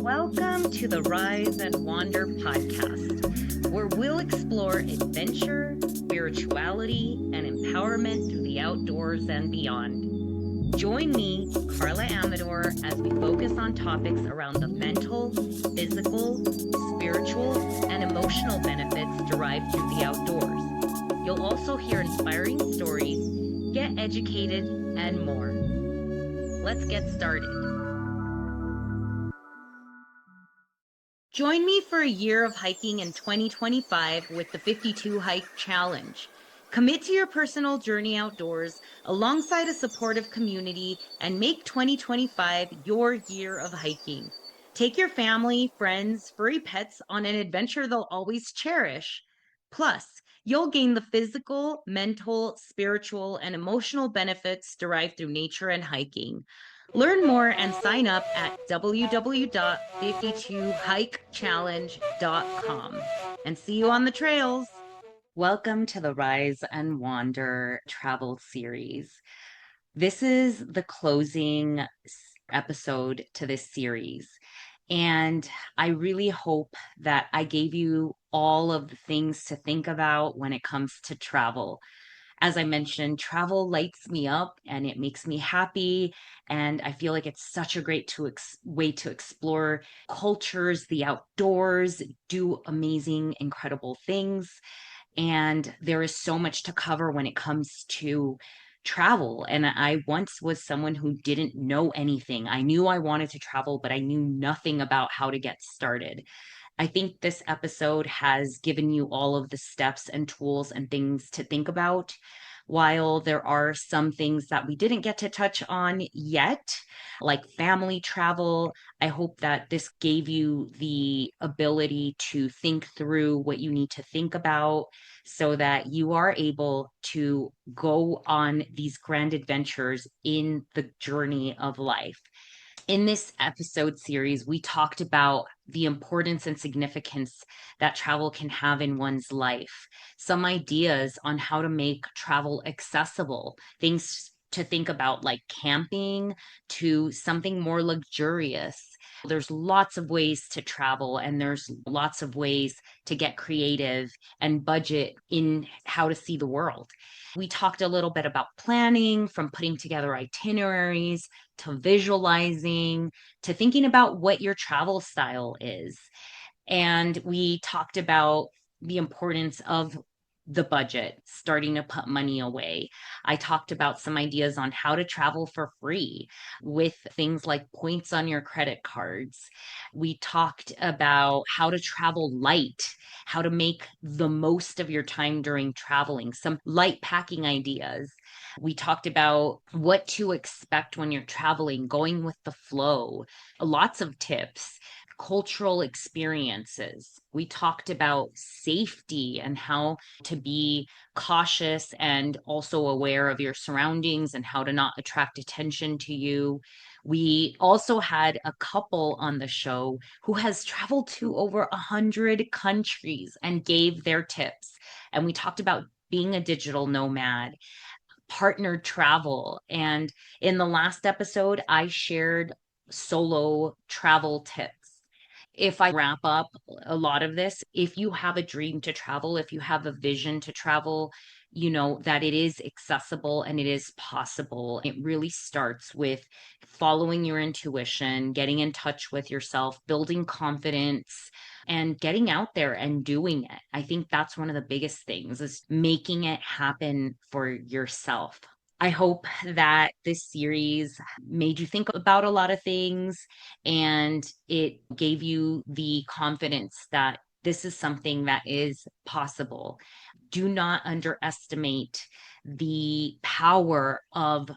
Welcome to the Rise and Wander podcast, where we'll explore adventure, spirituality, and empowerment through the outdoors and beyond. Join me, Carla Amador, as we focus on topics around the mental, physical, spiritual, and emotional benefits derived through the outdoors. You'll also hear inspiring stories, get educated, and more. Let's get started. Join me for a year of hiking in 2025 with the 52 Hike Challenge. Commit to your personal journey outdoors alongside a supportive community and make 2025 your year of hiking. Take your family, friends, furry pets on an adventure they'll always cherish. Plus, you'll gain the physical, mental, spiritual, and emotional benefits derived through nature and hiking. Learn more and sign up at www.52hikechallenge.com. And see you on the trails. Welcome to the Rise and Wander travel series. This is the closing episode to this series. And I really hope that I gave you all of the things to think about when it comes to travel. As I mentioned, travel lights me up and it makes me happy. And I feel like it's such a great way to explore cultures, the outdoors, do amazing, incredible things. And there is so much to cover when it comes to travel. And I once was someone who didn't know anything. I knew I wanted to travel, but I knew nothing about how to get started. I think this episode has given you all of the steps and tools and things to think about. While there are some things that we didn't get to touch on yet, like family travel, I hope that this gave you the ability to think through what you need to think about so that you are able to go on these grand adventures in the journey of life. In this episode series, we talked about the importance and significance that travel can have in one's life, some ideas on how to make travel accessible, things to think about like camping to something more luxurious. There's lots of ways to travel, and there's lots of ways to get creative and budget in how to see the world. We talked a little bit about planning, from putting together itineraries to visualizing, to thinking about what your travel style is. And we talked about the importance of the budget, starting to put money away. I talked about some ideas on how to travel for free with things like points on your credit cards. We talked about how to travel light, how to make the most of your time during traveling, some light packing ideas. We talked about what to expect when you're traveling, going with the flow, lots of tips, cultural experiences. We talked about safety and how to be cautious and also aware of your surroundings and how to not attract attention to you. We also had a couple on the show who has traveled to over 100 countries and gave their tips. And we talked about being a digital nomad, partnered travel. And in the last episode, I shared solo travel tips. If I wrap up a lot of this, if you have a dream to travel, if you have a vision to travel, you know that it is accessible and it is possible. It really starts with following your intuition, getting in touch with yourself, building confidence, and getting out there and doing it. I think that's one of the biggest things, is making it happen for yourself. I hope that this series made you think about a lot of things and it gave you the confidence that this is something that is possible. Do not underestimate the power of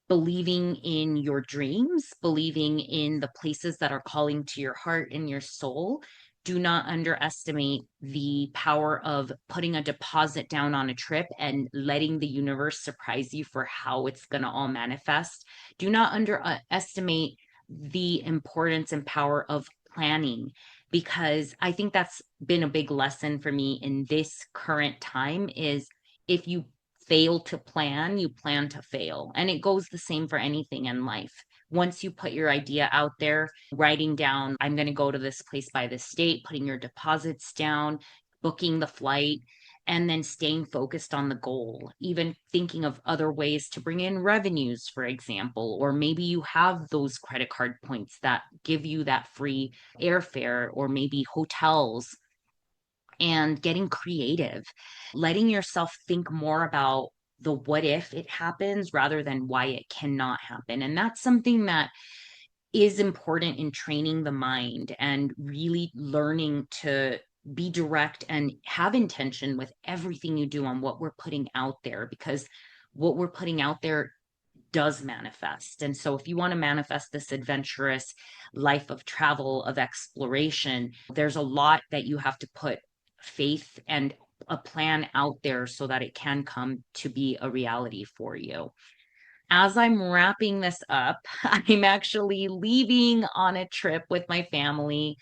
believing in your dreams, believing in the places that are calling to your heart and your soul. Do not underestimate the power of putting a deposit down on a trip and letting the universe surprise you for how it's going to all manifest. Do not underestimate the importance and power of planning, because I think that's been a big lesson for me in this current time, is if you fail to plan, you plan to fail. And it goes the same for anything in life. once you put your idea out there, writing down, I'm going to go to this place by this date, putting your deposits down, booking the flight, and then staying focused on the goal, even thinking of other ways to bring in revenues, for example, or maybe you have those credit card points that give you that free airfare, or maybe hotels, and getting creative, letting yourself think more about the what if it happens rather than why it cannot happen. And that's something that is important in training the mind and really learning to be direct and have intention with everything you do on what we're putting out there, because what we're putting out there does manifest. And so, if you want to manifest this adventurous life of travel, of exploration, there's a lot that you have to put faith and a plan out there so that it can come to be a reality for you. As I'm wrapping this up, I'm actually leaving on a trip with my family,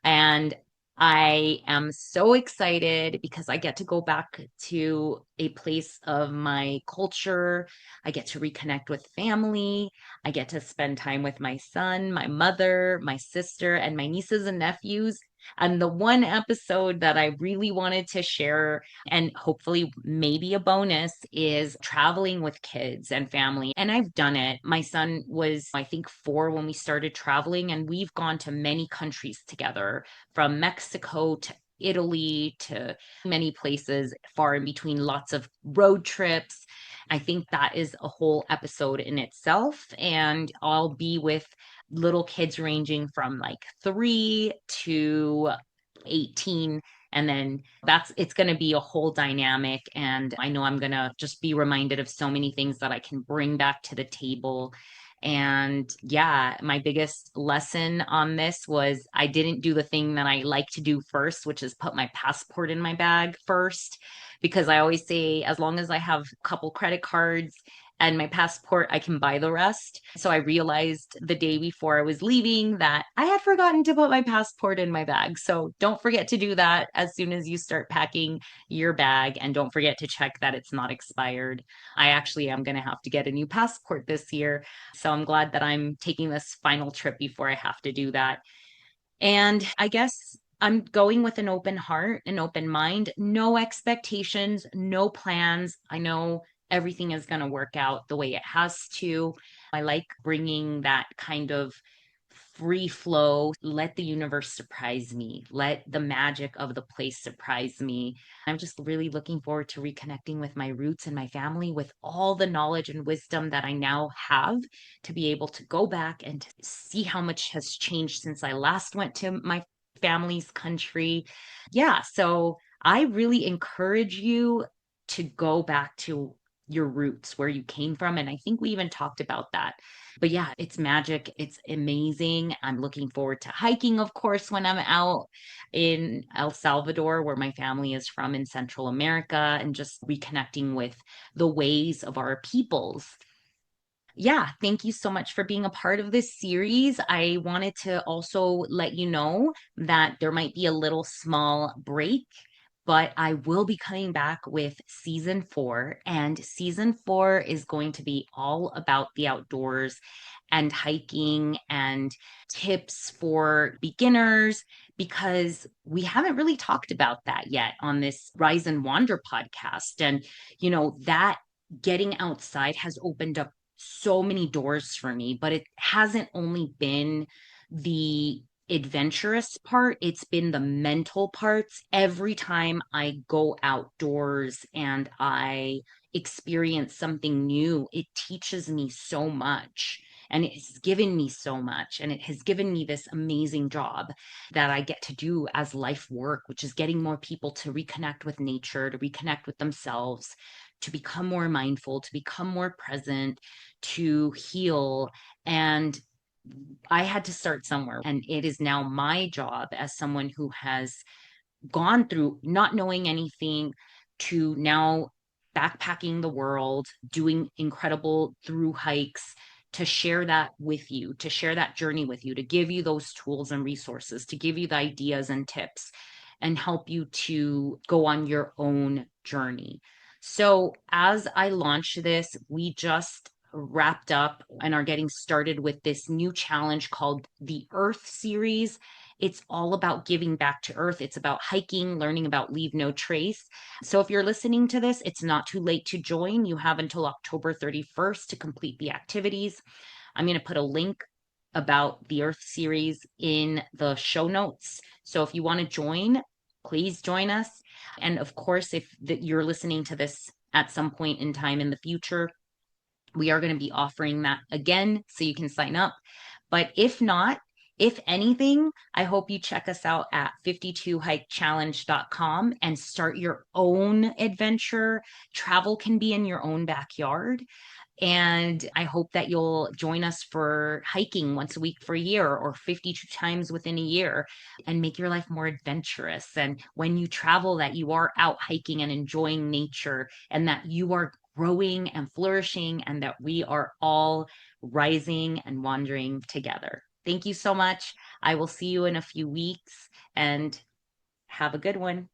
and I am so excited because I get to go back to a place of my culture. I get to reconnect with family. I get to spend time with my son, my mother, my sister, and my nieces and nephews. And the one episode that I really wanted to share, and hopefully maybe a bonus, is traveling with kids and family. And I've done it. My son was, I think, 4 when we started traveling, and we've gone to many countries together, from Mexico to Italy to many places far in between, lots of road trips. I think that is a whole episode in itself. And I'll be with little kids ranging from like 3 to 18. And then it's going to be a whole dynamic. And I know I'm going to just be reminded of so many things that I can bring back to the table. And yeah, my biggest lesson on this was I didn't do the thing that I like to do first, which is put my passport in my bag first, because I always say, as long as I have a couple credit cards and my passport, I can buy the rest. So I realized the day before I was leaving that I had forgotten to put my passport in my bag. So don't forget to do that as soon as you start packing your bag, and don't forget to check that it's not expired. I actually am going to have to get a new passport this year. So I'm glad that I'm taking this final trip before I have to do that. And I guess I'm going with an open heart, an open mind, no expectations, no plans. I know everything is going to work out the way it has to. I like bringing that kind of free flow, let the universe surprise me, let the magic of the place surprise me. I'm just really looking forward to reconnecting with my roots and my family with all the knowledge and wisdom that I now have, to be able to go back and to see how much has changed since I last went to my family's country. Yeah, so I really encourage you to go back to your roots, where you came from. And I think we even talked about that. But yeah, it's magic. It's amazing. I'm looking forward to hiking, of course, when I'm out in El Salvador, where my family is from, in Central America, and just reconnecting with the ways of our peoples. Yeah, thank you so much for being a part of this series. I wanted to also let you know that there might be a little small break, but I will be coming back with season 4. And season 4 is going to be all about the outdoors and hiking and tips for beginners, because we haven't really talked about that yet on this Rise and Wander podcast. And, that getting outside has opened up so many doors for me, but it hasn't only been the adventurous part, it's been the mental parts. Every time I go outdoors and I experience something new, it teaches me so much. And it's given me so much. And it has given me this amazing job that I get to do as life work, which is getting more people to reconnect with nature, to reconnect with themselves, to become more mindful, to become more present, to heal. And I had to start somewhere. And it is now my job, as someone who has gone through not knowing anything, to now backpacking the world, doing incredible through hikes, to share that with you, to share that journey with you, to give you those tools and resources, to give you the ideas and tips, and help you to go on your own journey. So, as I launch this, we just wrapped up and are getting started with this new challenge called the Earth series. It's all about giving back to Earth. It's about hiking, learning about Leave No Trace. So if you're listening to this, it's not too late to join. You have until October 31st to complete the activities. I'm going to put a link about the Earth series in the show notes. So if you want to join, please join us. And of course, if you're listening to this at some point in time in the future, we are going to be offering that again so you can sign up. But if not, if anything, I hope you check us out at 52hikechallenge.com and start your own adventure. Travel can be in your own backyard. And I hope that you'll join us for hiking once a week for a year or 52 times within a year and make your life more adventurous. And when you travel, that you are out hiking and enjoying nature and that you are growing and flourishing and that we are all rising and wandering together. Thank you so much. I will see you in a few weeks and have a good one.